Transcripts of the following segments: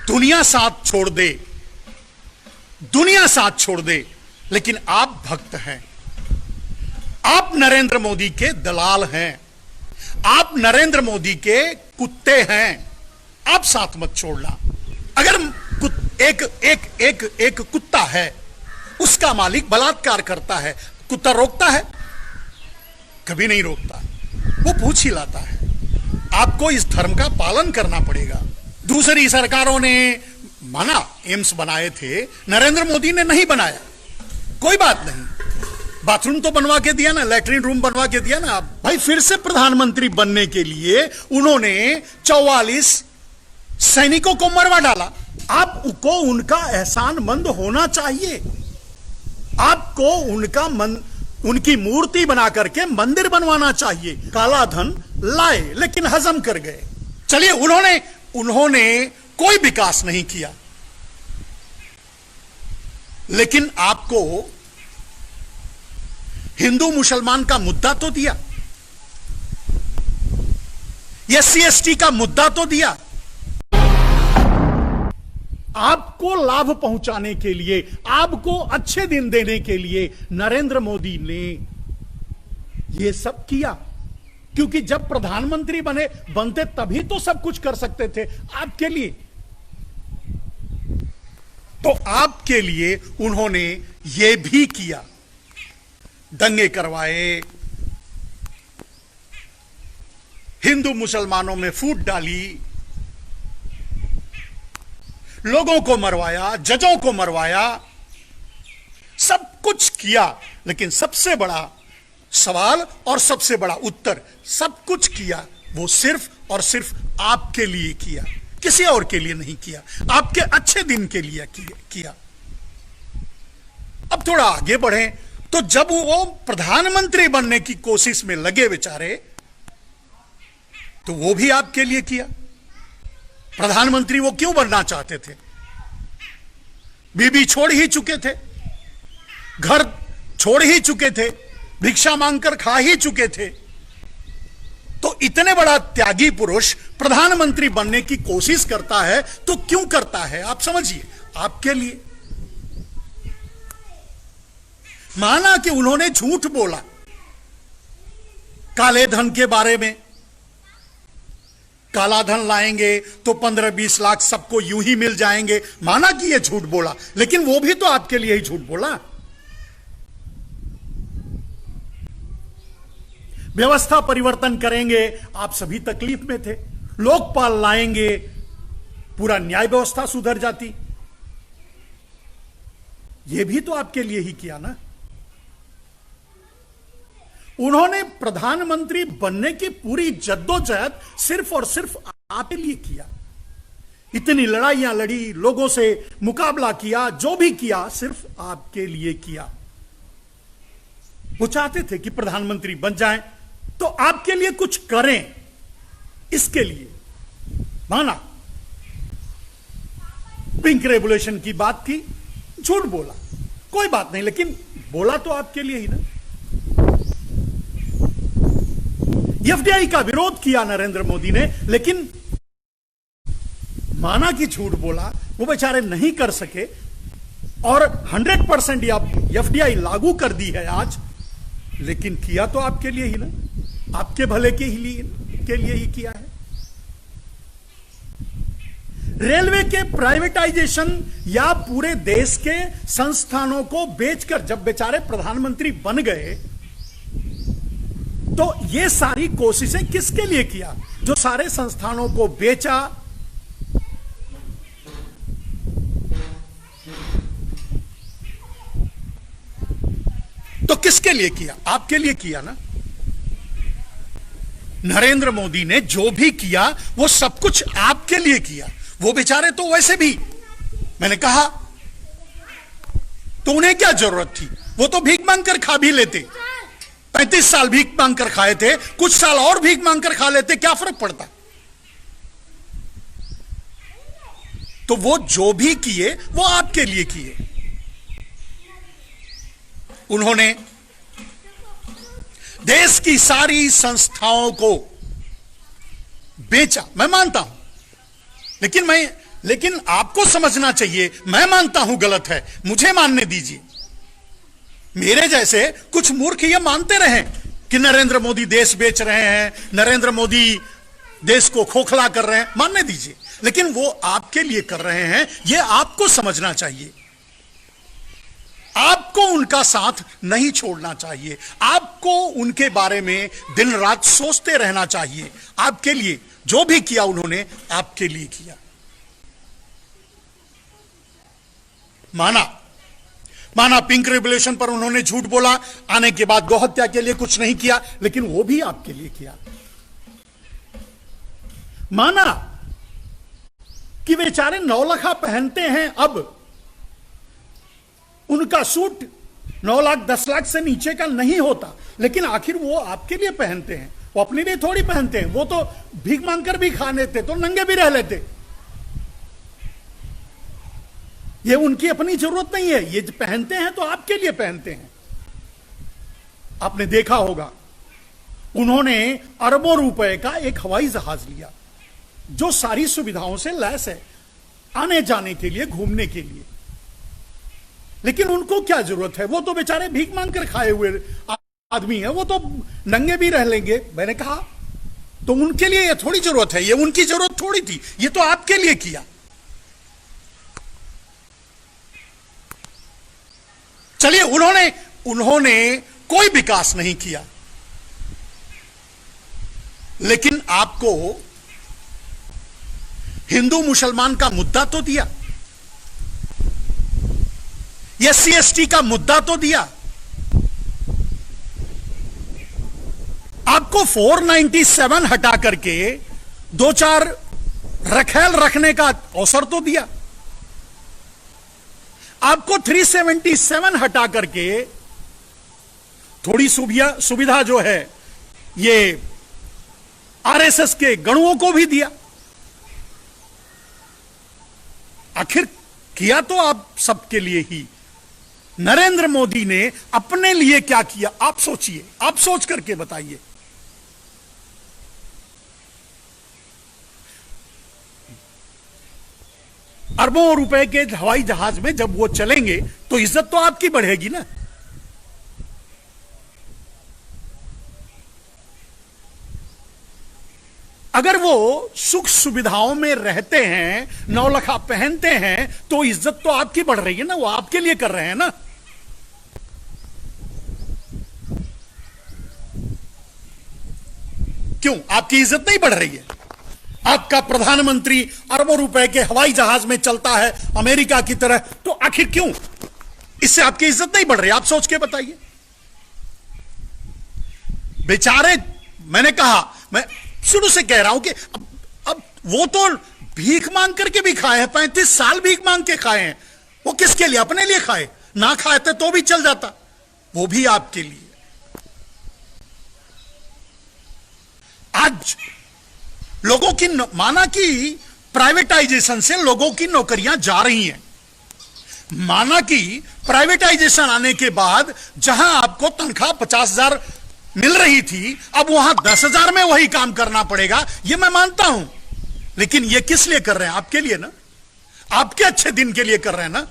दुनिया साथ छोड़ दे, दुनिया साथ छोड़ दे, लेकिन आप भक्त हैं, आप नरेंद्र मोदी के दलाल हैं, आप नरेंद्र मोदी के कुत्ते हैं, आप साथ मत छोड़ना। अगर एक कुत्ता है, उसका मालिक बलात्कार करता है, कुत्ता रोकता है? कभी नहीं रोकता, वो पूछ ही लाता है। आपको इस धर्म का पालन करना पड़ेगा। दूसरी सरकारों ने माना, एम्स बनाए थे, नरेंद्र मोदी ने नहीं बनाया, कोई बात नहीं, बाथरूम तो बनवा के दिया ना, लैट्रिन रूम बनवा के दिया ना। भाई फिर से प्रधानमंत्री बनने के लिए उन्होंने 44 सैनिकों को मरवा डाला। आपको उनका एहसानमंद होना चाहिए, आपको उनकी मूर्ति बना करके मंदिर बनवाना चाहिए। काला धन लाए लेकिन हजम कर गए। चलिए, उन्होंने कोई विकास नहीं किया, लेकिन आपको हिंदू मुसलमान का मुद्दा तो दिया, SC/ST का मुद्दा तो दिया। आपको लाभ पहुंचाने के लिए, आपको अच्छे दिन देने के लिए नरेंद्र मोदी ने यह सब किया, क्योंकि जब प्रधानमंत्री बनते तभी तो सब कुछ कर सकते थे आपके लिए। तो आपके लिए उन्होंने यह भी किया, दंगे करवाए, हिंदू मुसलमानों में फूट डाली, लोगों को मरवाया, जजों को मरवाया, सब कुछ किया। लेकिन सबसे बड़ा सवाल और सबसे बड़ा उत्तर, सब कुछ किया वो सिर्फ और सिर्फ आपके लिए किया, किसी और के लिए नहीं किया, आपके अच्छे दिन के लिए किया। अब थोड़ा आगे बढ़े तो जब वो प्रधानमंत्री बनने की कोशिश में लगे बेचारे, तो वो भी आपके लिए किया। प्रधानमंत्री वो क्यों बनना चाहते थे? बीबी छोड़ ही चुके थे, घर छोड़ ही चुके थे, भिक्षा मांगकर खा ही चुके थे। तो इतने बड़ा त्यागी पुरुष प्रधानमंत्री बनने की कोशिश करता है, तो क्यों करता है? आप समझिए, आपके लिए। माना कि उन्होंने झूठ बोला काले धन के बारे में, काला धन लाएंगे तो 15-20 लाख सबको यूं ही मिल जाएंगे, माना कि यह झूठ बोला, लेकिन वो भी तो आपके लिए ही झूठ बोला। व्यवस्था परिवर्तन करेंगे, आप सभी तकलीफ में थे, लोकपाल लाएंगे, पूरा न्याय व्यवस्था सुधर जाती, यह भी तो आपके लिए ही किया ना। उन्होंने प्रधानमंत्री बनने की पूरी जद्दोजहद सिर्फ और सिर्फ आपके लिए किया। इतनी लड़ाइयां लड़ी, लोगों से मुकाबला किया, जो भी किया सिर्फ आपके लिए किया। वो चाहते थे कि प्रधानमंत्री बन जाएं तो आपके लिए कुछ करें, इसके लिए माना। पिंक रेगुलेशन की बात की, झूठ बोला, कोई बात नहीं, लेकिन बोला तो आपके लिए ही ना। FDI का विरोध किया नरेंद्र मोदी ने, लेकिन माना कि झूठ बोला, वो बेचारे नहीं कर सके, और 100% FDI लागू कर दी है आज, लेकिन किया तो आपके लिए ही ना, आपके भले के लिए ही किया है। रेलवे के प्राइवेटाइजेशन या पूरे देश के संस्थानों को बेचकर जब बेचारे प्रधानमंत्री बन गए, तो ये सारी कोशिशें किसके लिए किया? जो सारे संस्थानों को बेचा, तो किसके लिए किया? आपके लिए किया ना। नरेंद्र मोदी ने जो भी किया वो सब कुछ आपके लिए किया। वो बेचारे तो वैसे भी, मैंने कहा, तो उन्हें क्या जरूरत थी? वो तो भीख मांगकर खा भी लेते, 35 साल भीख मांगकर खाए थे, कुछ साल और भीख मांगकर खा लेते, क्या फर्क पड़ता? तो वो जो भी किए वो आपके लिए किए। उन्होंने देश की सारी संस्थाओं को बेचा, मैं मानता हूं, लेकिन मैं लेकिन आपको समझना चाहिए, मैं मानता हूं गलत है, मुझे मानने दीजिए। मेरे जैसे कुछ मूर्ख ये मानते रहे कि नरेंद्र मोदी देश बेच रहे हैं, नरेंद्र मोदी देश को खोखला कर रहे हैं, मानने दीजिए, लेकिन वो आपके लिए कर रहे हैं, ये आपको समझना चाहिए। आपको उनका साथ नहीं छोड़ना चाहिए, आपको उनके बारे में दिन रात सोचते रहना चाहिए। आपके लिए जो भी किया उन्होंने, आपके लिए किया। माना पिंक रेवोल्यूशन पर उन्होंने झूठ बोला, आने के बाद गौहत्या के लिए कुछ नहीं किया, लेकिन वो भी आपके लिए किया। माना कि बेचारे नौलखा पहनते हैं, अब उनका सूट 9 लाख 10 लाख से नीचे का नहीं होता, लेकिन आखिर वो आपके लिए पहनते हैं, वो अपने लिए थोड़ी पहनते हैं। वो तो भीख मांगकर भी खा लेते, तो नंगे भी रह लेते। ये उनकी अपनी जरूरत नहीं है, ये पहनते हैं तो आपके लिए पहनते हैं। आपने देखा होगा, उन्होंने अरबों रुपए का एक हवाई जहाज लिया जो सारी सुविधाओं से लैस है, आने जाने के लिए, घूमने के लिए। लेकिन उनको क्या जरूरत है? वो तो बेचारे भीख मांग कर खाए हुए आदमी है, वो तो नंगे भी रह लेंगे। मैंने कहा तो उनके लिए ये थोड़ी जरूरत है, ये उनकी जरूरत थोड़ी थी, ये तो आपके लिए किया। चलिए, उन्होंने कोई विकास नहीं किया, लेकिन आपको हिंदू मुसलमान का मुद्दा तो दिया, SC ST का मुद्दा तो दिया। आपको 497 हटा करके 2-4 रखेल रखने का अवसर तो दिया। आपको 377 हटा करके थोड़ी सुविधा जो है ये RSS के गणुओं को भी दिया। आखिर किया तो आप सबके लिए ही। नरेंद्र मोदी ने अपने लिए क्या किया, आप सोचिए, आप सोच करके बताइए। अरबों रुपए के हवाई जहाज में जब वो चलेंगे तो इज्जत तो आपकी बढ़ेगी ना। अगर वो सुख सुविधाओं में रहते हैं, नौलखा पहनते हैं, तो इज्जत तो आपकी बढ़ रही है ना, वो आपके लिए कर रहे हैं ना। क्यों आपकी इज्जत नहीं बढ़ रही है? आपका प्रधानमंत्री अरबों रुपए के हवाई जहाज में चलता है अमेरिका की तरह, तो आखिर क्यों? इससे आपकी इज्जत नहीं बढ़ रही? आप सोच के बताइए। बेचारे, मैंने कहा, मैं शुरू से कह रहा हूं कि अब वो तो भीख मांग करके भी खाए हैं, 35 साल भीख मांग के खाए हैं। वो किसके लिए? अपने लिए खाए, ना खाए थे तो भी चल जाता, वो भी आपके लिए। आज लोगों की माना कि प्राइवेटाइजेशन से लोगों की नौकरियां जा रही हैं, माना कि प्राइवेटाइजेशन आने के बाद जहां आपको तनख्वाह 50,000 मिल रही थी, अब वहां 10,000 में वही काम करना पड़ेगा, यह मैं मानता हूं। लेकिन यह किस लिए कर रहे हैं? आपके लिए ना, आपके अच्छे दिन के लिए कर रहे हैं ना।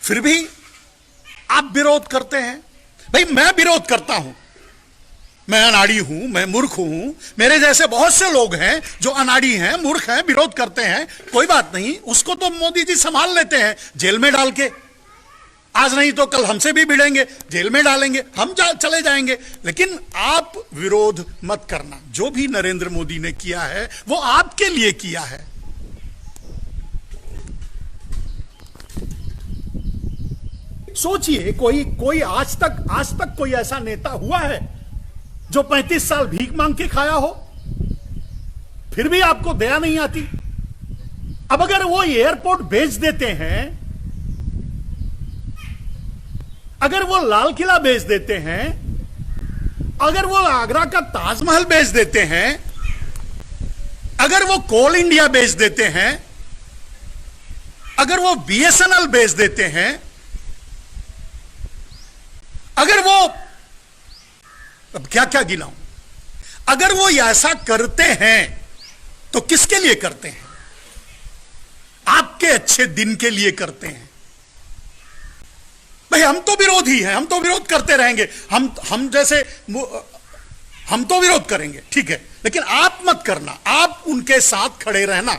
फिर भी आप विरोध करते हैं। भाई, मैं विरोध करता हूं, मैं अनाड़ी हूं, मैं मूर्ख हूं, मेरे जैसे बहुत से लोग हैं जो अनाड़ी हैं, मूर्ख हैं, विरोध करते हैं। कोई बात नहीं, उसको तो मोदी जी संभाल लेते हैं जेल में डाल के। आज नहीं तो कल हमसे भी भिड़ेंगे, जेल में डालेंगे, हम चले जाएंगे। लेकिन आप विरोध मत करना। जो भी नरेंद्र मोदी ने किया है वो आपके लिए किया है। सोचिए, कोई आज तक कोई ऐसा नेता हुआ है जो 35 साल भीख मांग के खाया हो, फिर भी आपको दया नहीं आती? अब अगर वो एयरपोर्ट बेच देते हैं, अगर वो लाल किला बेच देते हैं, अगर वो आगरा का ताजमहल बेच देते हैं, अगर वो कोल इंडिया बेच देते हैं, अगर वो BSNL बेच देते हैं, अगर वो, अब क्या क्या गिनाऊं, अगर वो ऐसा करते हैं तो किसके लिए करते हैं? आपके अच्छे दिन के लिए करते हैं। भाई हम तो विरोधी हैं, हम तो विरोध करते रहेंगे, हम तो विरोध करेंगे, ठीक है, लेकिन आप मत करना, आप उनके साथ खड़े रहना,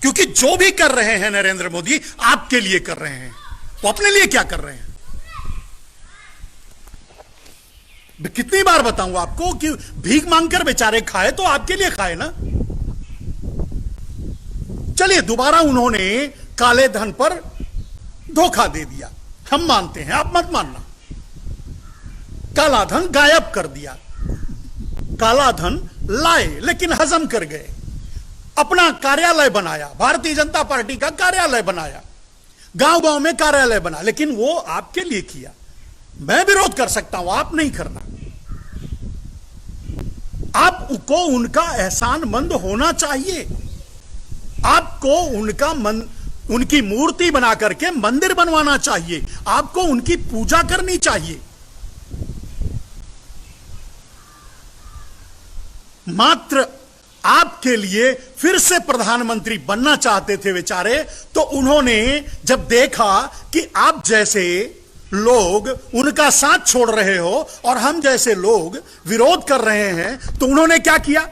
क्योंकि जो भी कर रहे हैं नरेंद्र मोदी आपके लिए कर रहे हैं। वो अपने लिए क्या कर रहे हैं? कितनी बार बताऊं आपको कि भीख मांगकर बेचारे खाए तो आपके लिए खाए ना। चलिए, दोबारा उन्होंने काले धन पर धोखा दे दिया, हम मानते हैं, आप मत मानना। काला धन गायब कर दिया, काला धन लाए लेकिन हजम कर गए, अपना कार्यालय बनाया, भारतीय जनता पार्टी का कार्यालय बनाया, गांव गांव में कार्यालय बना, लेकिन वो आपके लिए किया। मैं विरोध कर सकता हूं, आप नहीं करना। आपको उनका एहसानमंद होना चाहिए, आपको उनकी मूर्ति बना करके मंदिर बनवाना चाहिए, आपको उनकी पूजा करनी चाहिए। मात्र आपके लिए फिर से प्रधानमंत्री बनना चाहते थे बेचारे, तो उन्होंने जब देखा कि आप जैसे लोग उनका साथ छोड़ रहे हो और हम जैसे लोग विरोध कर रहे हैं, तो उन्होंने क्या किया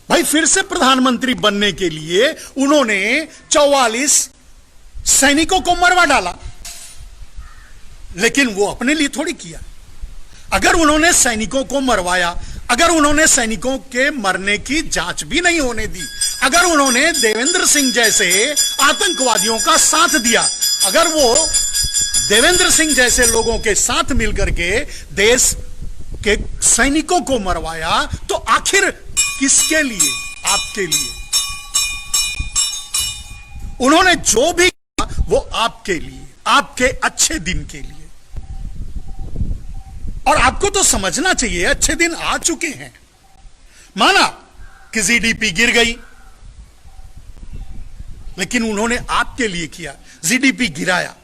भाई? फिर से प्रधानमंत्री बनने के लिए उन्होंने 44 सैनिकों को मरवा डाला, लेकिन वो अपने लिए थोड़ी किया। अगर उन्होंने सैनिकों को मरवाया, अगर उन्होंने सैनिकों के मरने की जांच भी नहीं होने दी, अगर उन्होंने देवेंद्र सिंह जैसे आतंकवादियों का साथ दिया, अगर वो देवेंद्र सिंह जैसे लोगों के साथ मिलकर के देश के सैनिकों को मरवाया, तो आखिर किसके लिए? आपके लिए। उन्होंने जो भी किया वो आपके लिए, आपके अच्छे दिन के लिए। और आपको तो समझना चाहिए, अच्छे दिन आ चुके हैं। माना कि जीडीपी गिर गई, लेकिन उन्होंने आपके लिए किया, जीडीपी गिराया।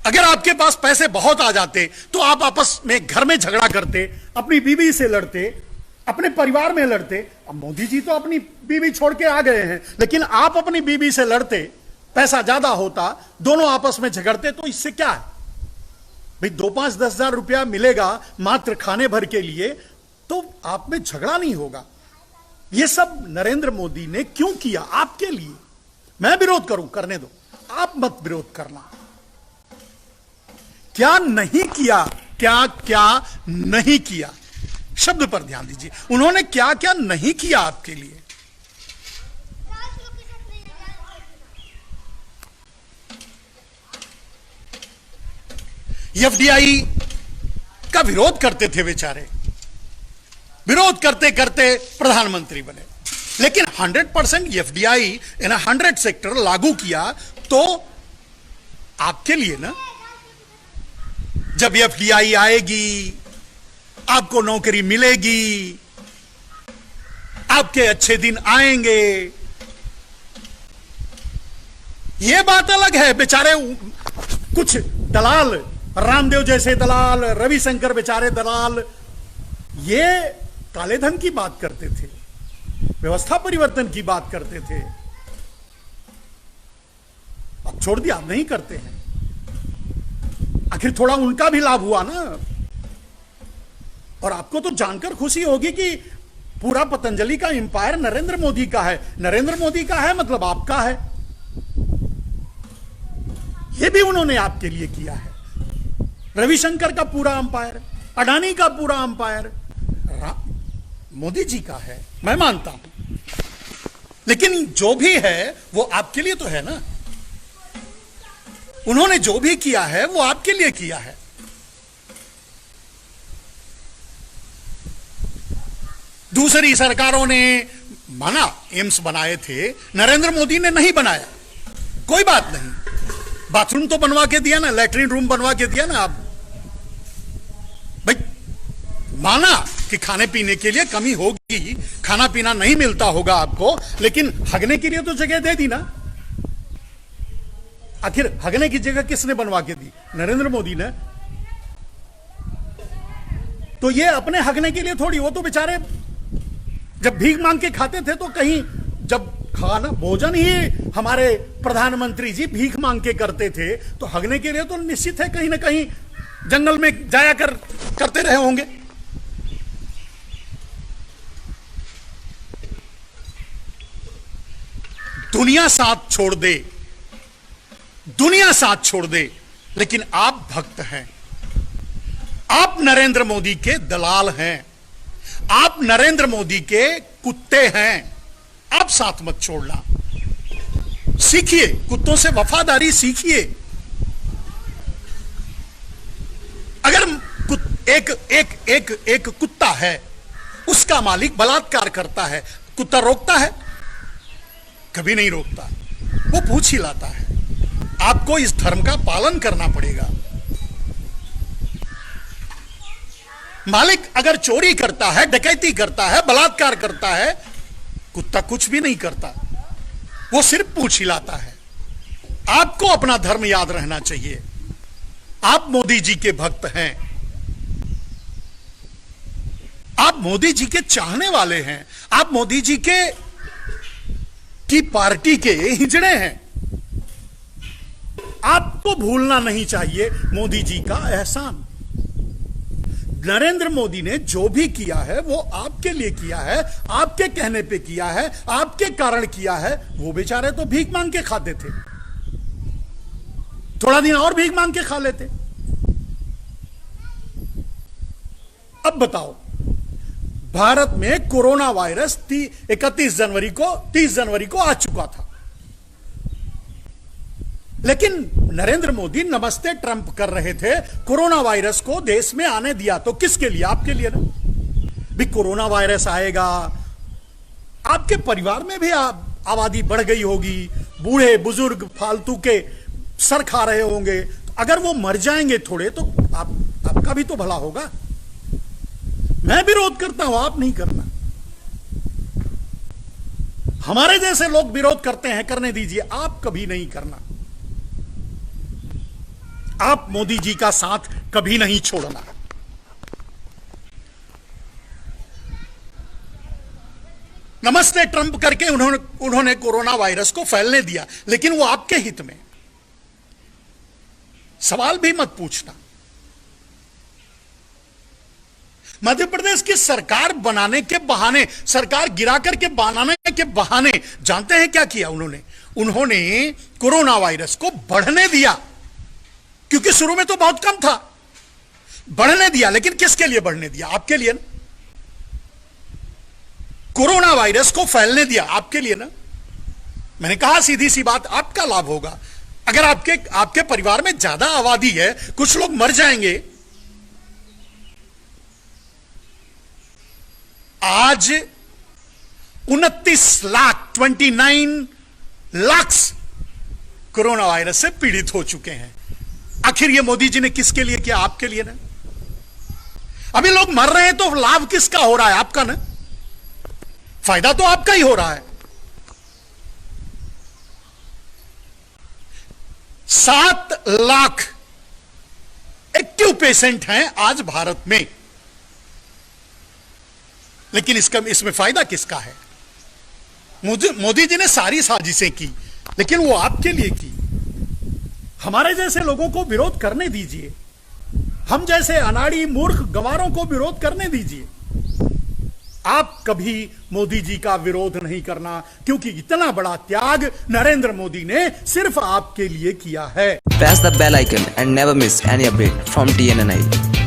अगर आपके पास पैसे बहुत आ जाते तो आप आपस में घर में झगड़ा करते, अपनी बीवी से लड़ते, अपने परिवार में लड़ते। अब मोदी जी तो अपनी बीवी छोड़ के आ गए हैं, लेकिन आप अपनी बीवी से लड़ते, पैसा ज्यादा होता, दोनों आपस में झगड़ते, तो इससे क्या है भाई? 2-5-10 हजार रुपया मिलेगा मात्र खाने भर के लिए, तो आप में झगड़ा नहीं होगा। यह सब नरेंद्र मोदी ने क्यों किया? आपके लिए। मैं विरोध करूं, करने दो, आप मत विरोध करना। क्या नहीं किया, क्या क्या नहीं किया, शब्द पर ध्यान दीजिए। उन्होंने क्या क्या नहीं किया आपके लिए। एफडीआई का विरोध करते थे बेचारे, विरोध करते करते प्रधानमंत्री बने, लेकिन 100% एफडीआई इन 100 सेक्टर लागू किया तो आपके लिए ना। जब एफडीआई आएगी, आपको नौकरी मिलेगी, आपके अच्छे दिन आएंगे। यह बात अलग है, बेचारे कुछ दलाल, रामदेव जैसे दलाल, रविशंकर बेचारे दलाल, ये काले धन की बात करते थे, व्यवस्था परिवर्तन की बात करते थे। अब छोड़ दिया, अब नहीं करते हैं। आखिर थोड़ा उनका भी लाभ हुआ ना। और आपको तो जानकर खुशी होगी कि पूरा पतंजलि का एम्पायर नरेंद्र मोदी का है। नरेंद्र मोदी का है मतलब आपका है। यह भी उन्होंने आपके लिए किया है। रविशंकर का पूरा अंपायर, अडानी का पूरा अंपायर मोदी जी का है, मैं मानता हूं। लेकिन जो भी है वो आपके लिए तो है ना। उन्होंने जो भी किया है वो आपके लिए किया है। दूसरी सरकारों ने माना एम्स बनाए थे, नरेंद्र मोदी ने नहीं बनाया, कोई बात नहीं। बाथरूम तो बनवा के दिया ना, लैट्रिन रूम बनवा के दिया ना। आप भाई माना कि खाने पीने के लिए कमी होगी, खाना पीना नहीं मिलता होगा आपको, लेकिन हगने के लिए तो जगह दे दी ना। आखिर हगने की जगह किसने बनवा के दी? नरेंद्र मोदी ने। तो ये अपने हकने के लिए थोड़ी, वो तो बेचारे जब भीख मांग के खाते थे तो कहीं जब खाना भोजन ही हमारे प्रधानमंत्री जी भीख मांग के करते थे, तो हगने के लिए तो निश्चित है कहीं ना कहीं जंगल में जाया करते रहे होंगे। दुनिया साथ छोड़ दे, दुनिया साथ छोड़ दे, लेकिन आप भक्त हैं, आप नरेंद्र मोदी के दलाल हैं, आप नरेंद्र मोदी के कुत्ते हैं। आप साथ मत छोड़ना, सीखिए, कुत्तों से वफादारी सीखिए। अगर एक कुत्ता है, उसका मालिक बलात्कार करता है, कुत्ता रोकता है? कभी नहीं रोकता, वो पूछ ही लाता है। आपको इस धर्म का पालन करना पड़ेगा। मालिक अगर चोरी करता है, डकैती करता है, बलात्कार करता है, कुत्ता कुछ भी नहीं करता, वो सिर्फ पूछ हिलाता है। आपको अपना धर्म याद रहना चाहिए। आप मोदी जी के भक्त हैं, आप मोदी जी के चाहने वाले हैं, आप मोदी जी की पार्टी के हिजड़े हैं। आपको भूलना नहीं चाहिए मोदी जी का एहसान। नरेंद्र मोदी ने जो भी किया है वो आपके लिए किया है, आपके कहने पे किया है, आपके कारण किया है। वो बेचारे तो भीख मांग के खाते थे, थोड़ा दिन और भीख मांग के खा लेते। अब बताओ, भारत में कोरोना वायरस 31 जनवरी को 30 जनवरी को आ चुका था, लेकिन नरेंद्र मोदी नमस्ते ट्रंप कर रहे थे, कोरोना वायरस को देश में आने दिया। तो किसके लिए? आपके लिए ना। भी कोरोना वायरस आएगा, आपके परिवार में भी आबादी बढ़ गई होगी, बूढ़े बुजुर्ग फालतू के सर खा रहे होंगे, अगर वो मर जाएंगे थोड़े तो आपका भी तो भला होगा। मैं विरोध करता हूं, आप नहीं करना। हमारे जैसे लोग विरोध करते हैं, करने दीजिए, आप कभी नहीं करना। आप मोदी जी का साथ कभी नहीं छोड़ना। नमस्ते ट्रंप करके उन्होंने कोरोना वायरस को फैलने दिया, लेकिन वो आपके हित में। सवाल भी मत पूछना। मध्य प्रदेश की सरकार बनाने के बहाने, सरकार गिराकर के बनाने के बहाने, जानते हैं क्या किया उन्होंने कोरोना वायरस को बढ़ने दिया, क्योंकि शुरू में तो बहुत कम था, बढ़ने दिया। लेकिन किसके लिए बढ़ने दिया? आपके लिए ना। कोरोना वायरस को फैलने दिया आपके लिए ना। मैंने कहा सीधी सी बात, आपका लाभ होगा। अगर आपके परिवार में ज्यादा आबादी है, कुछ लोग मर जाएंगे। आज 29 लाख कोरोना वायरस से पीड़ित हो चुके हैं। आखिर ये मोदी जी ने किसके लिए किया? आपके लिए ना। अभी लोग मर रहे हैं तो लाभ किसका हो रहा है? आपका ना। फायदा तो आपका ही हो रहा है। 7 लाख एक्टिव पेशेंट हैं आज भारत में, लेकिन इसमें फायदा किसका है? मोदी जी ने सारी साजिशें की, लेकिन वो आपके लिए की। हमारे जैसे लोगों को विरोध करने दीजिए, हम जैसे अनाड़ी मूर्ख गंवारों को विरोध करने दीजिए। आप कभी मोदी जी का विरोध नहीं करना, क्योंकि इतना बड़ा त्याग नरेंद्र मोदी ने सिर्फ आपके लिए किया है। Press the bell icon and never miss any update from TNNI.